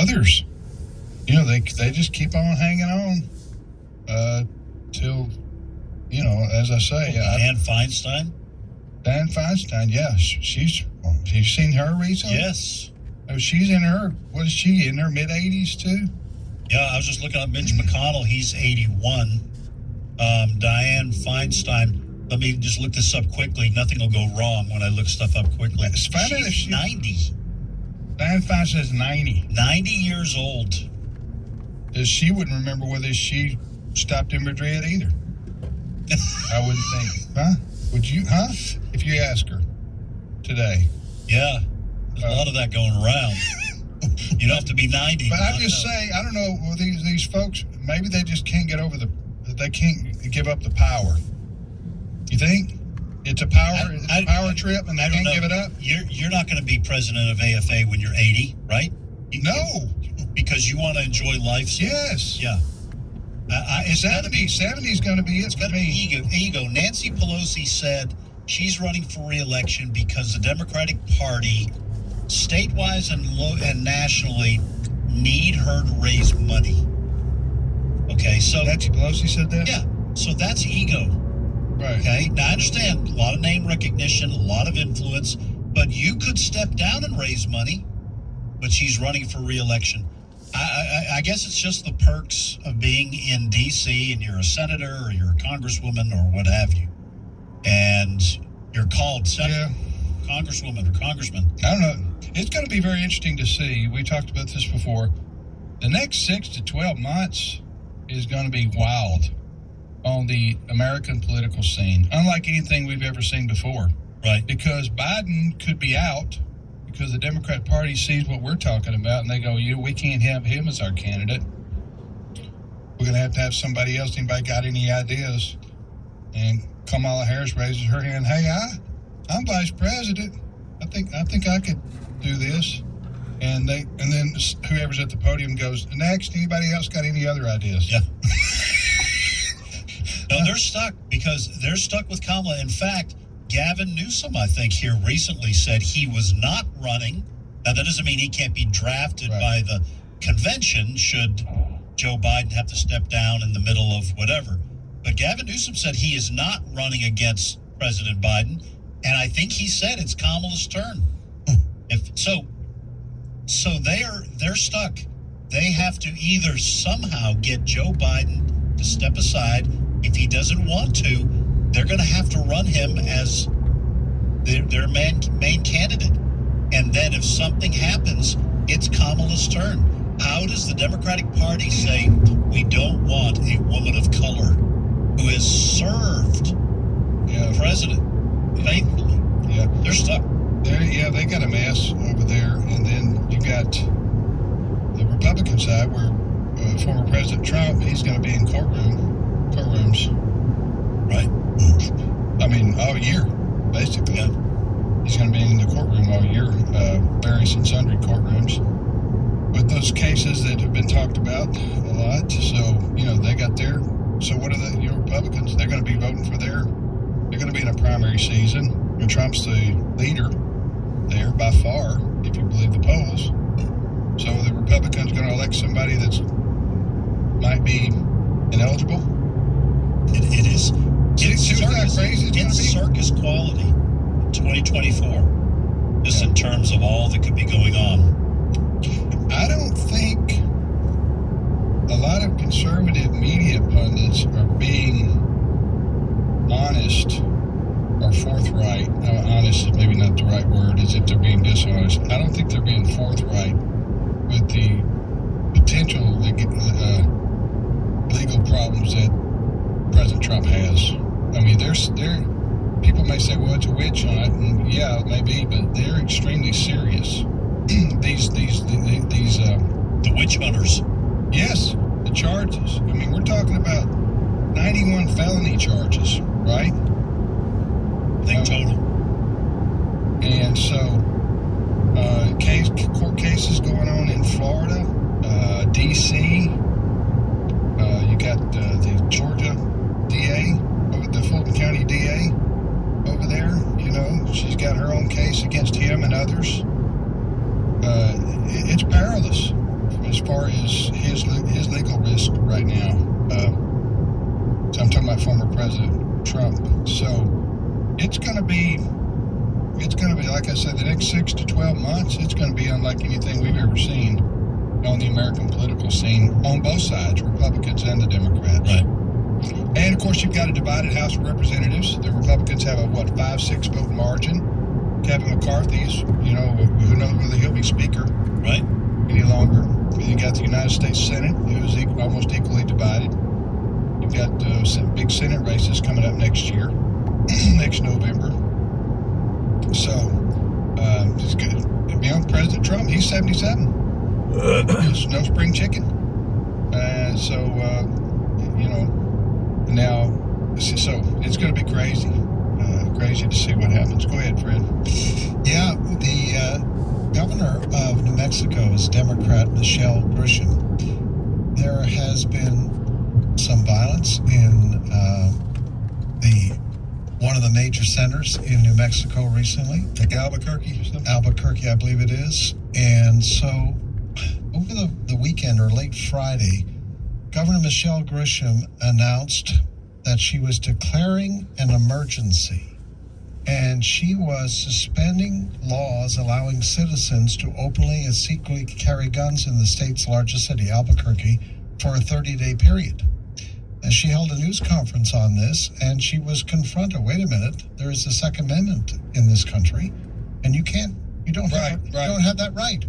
others, they just keep on hanging on till, as I say. Dianne Feinstein? Dianne Feinstein, yeah. Have you seen her recently? Yes. Oh, she's in her, what is she, in her mid-80s too? Yeah, I was just looking at Mitch McConnell. He's 81. Dianne Feinstein, let me just look this up quickly. Nothing will go wrong when I look stuff up quickly. She's 90. Dianne Feinstein is 90. 90 years old. She wouldn't remember whether she stopped in Madrid either. I wouldn't think. Huh? Would you? Huh? If you ask her today. Yeah. There's a lot of that going around. You don't have to be 90. But I'm just saying, I don't know, well, these folks, maybe they just can't get over they can't give up the power. You think? It's a power trip and they can't give it up? You're not going to be president of AFA when you're 80, right? No. Because you want to enjoy life. So, yes. Yeah. 70 is going to be it. It's got to be ego. Nancy Pelosi said she's running for re-election because the Democratic Party, statewide and nationally, need her to raise money. Okay, so Nancy Pelosi said that? Yeah. So that's ego. Right. Okay. Now I understand a lot of name recognition, a lot of influence, but you could step down and raise money. But she's running for re-election. I guess it's just the perks of being in D.C. and you're a senator or you're a congresswoman or what have you, and you're called senator, congresswoman, or congressman. I don't know. It's going to be very interesting to see. We talked about this before. The next 6 to 12 months is going to be wild on the American political scene, unlike anything we've ever seen before. Right. Because Biden could be out because the Democrat Party sees what we're talking about and they go, we can't have him as our candidate. We're going to have somebody else. Anybody got any ideas? And Kamala Harris raises her hand. Hey, I'm vice president. I think I could do this. And then whoever's at the podium goes, next, anybody else got any other ideas? Yeah. No, they're stuck because they're stuck with Kamala. In fact, Gavin Newsom, I think, here recently said he was not running. Now, that doesn't mean he can't be drafted by the convention should Joe Biden have to step down in the middle of whatever. But Gavin Newsom said he is not running against President Biden. And I think he said it's Kamala's turn. So they're stuck. They have to either somehow get Joe Biden to step aside. If he doesn't want to, they're going to have to run him as their main candidate. And then if something happens, it's Kamala's turn. How does the Democratic Party say, we don't want a woman of color who has served the president faithfully? Yeah. They're stuck. They got a mess over there. And then you got the Republican side where former President Trump, he's going to be in courtrooms. Right. I mean, all year, basically. Yeah. He's going to be in the courtroom all year, various and sundry courtrooms, with those cases that have been talked about a lot. So, they got their. So what are the Republicans? They're going to be voting for they're going to be in a primary season. And Trump's the leader there by far, if you believe the polls. So the Republicans going to elect somebody that's might be ineligible. It is. It's circus quality. 2024, just in terms of all that could be going on. I don't think a lot of conservative media pundits are being honest or forthright. Honest is maybe not the right word, as if they're being dishonest. I don't think they're being forthright with the potential legal problems that President Trump has. I mean, people may say, well, it's a witch hunt, and yeah, it may be, but they're extremely serious. These the witch hunters. Yes, the charges. I mean, we're talking about 91 felony charges, right? I think total. And so, court cases going on in Florida, D.C. You got the Georgia DA, the Fulton County DA over there. She's got her own case against him and others. It's perilous. as far as his legal risk right now. So I'm talking about former President Trump. So it's going to be, like I said, the next 6 to 12 months, it's going to be unlike anything we've ever seen on the American political scene on both sides, Republicans and the Democrats. Right. And of course, you've got a divided House of Representatives. The Republicans have a 5-6 vote margin. Kevin McCarthy's, who knows whether he'll be Speaker Right. any longer. You got the United States Senate, who's almost equally divided. You've got some big Senate races coming up next year, next November. So, it's good. President Trump, he's 77. He's no spring chicken. Now, so it's going to be crazy. Crazy to see what happens. Go ahead, Fred. Yeah, the governor of New Mexico is Democrat Michelle Grisham. There has been some violence in one of the major centers in New Mexico recently. Like Albuquerque or something? Albuquerque, I believe it is. And so over the weekend or late Friday, Governor Michelle Grisham announced that she was declaring an emergency, and she was suspending laws allowing citizens to openly and secretly carry guns in the state's largest city, Albuquerque, for a 30-day period. And she held a news conference on this, and she was confronted. Wait a minute, there is a Second Amendment in this country, and you don't have that right.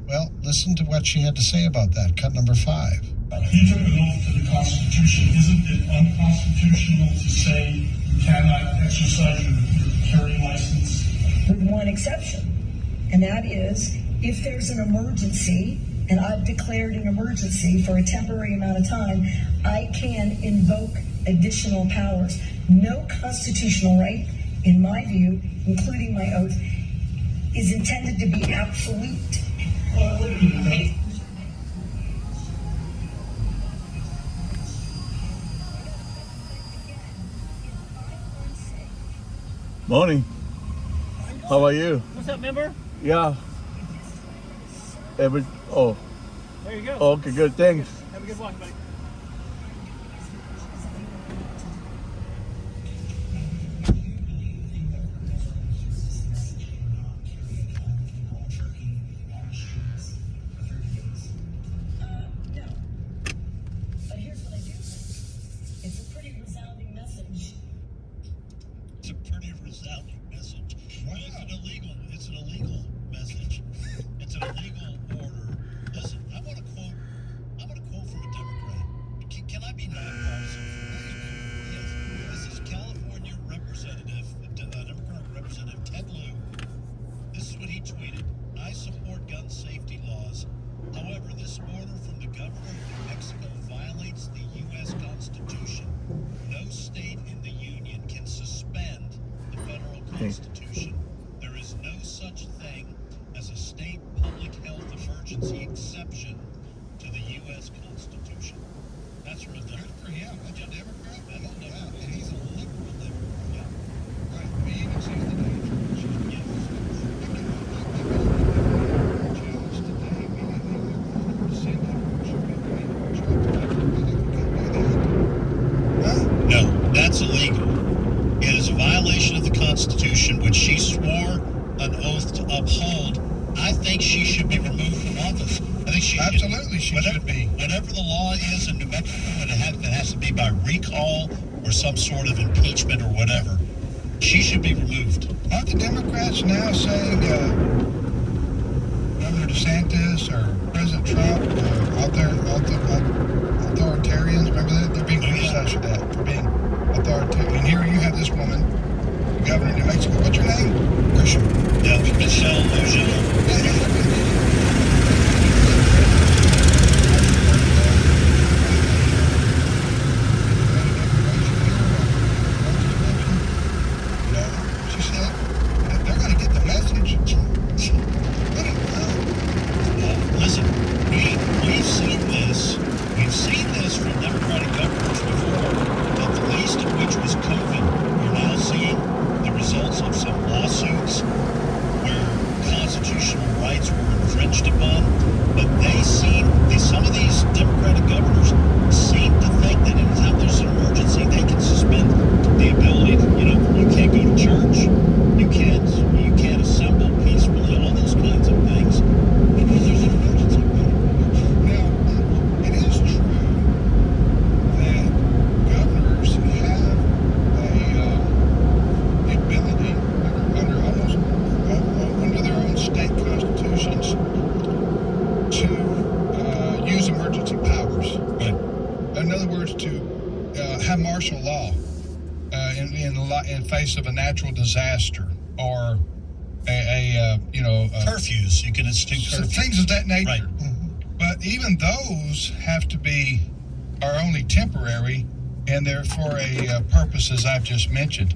Well, listen to what she had to say about that. Cut number 5. He took an oath to the Constitution. Isn't it unconstitutional to say you cannot exercise your carrying license? With one exception, and that is if there's an emergency, and I've declared an emergency for a temporary amount of time, I can invoke additional powers. No constitutional right, in my view, including my oath, is intended to be absolute. Morning. How are you? What's up, member? Yeah. There you go. Okay, good. Thanks. Have a good walk, buddy. No. But here's what I do. It's a pretty resounding message. It's a pretty resounding message. Wow. It's an illegal message. It's an illegal order. Listen, I want to quote from a Democrat. Can I be nonpartisan? Yes. This is California Democratic Representative Ted Lieu. This is what he tweeted. I support gun safety laws. However, this order from the governor of New Mexico violates the U.S. Constitution. No state in the union can suspend the federal Constitution. There is no such thing as a state public health emergency exception to the U.S. Constitution. That's from a Democrat. For him. That's a Democrat. That's a Democrat. And he's a liberal Democrat. Yeah. Right. We even see the danger. Yes. Challenge today, immediately, 100% No, that's illegal. It is a violation of the Constitution, which she swore an oath to uphold. I think she should be removed from office. I think she Absolutely, she should be. Whatever the law is in New Mexico, and it has to be by recall or some sort of impeachment or whatever, she should be removed. Aren't the Democrats now saying Governor DeSantis or President Trump authoritarians? Remember that? They're being criticized for that, for being authoritarian. And here you have this woman, Governor of New Mexico. What's her name? Grisham. Yeah, Michelle Lujan. She said they're going to get the message. Listen, we've seen this. We've seen this from Democratic governors before, not the least of which was COVID. We're now seeing the results of some lawsuits where constitutional rights were to use emergency powers. Right. In other words, to have martial law in face of a natural disaster or a Curfews. You can institute so curfews. things of that nature. Right. But even those have to are only temporary, and they're for a purpose as I've just mentioned.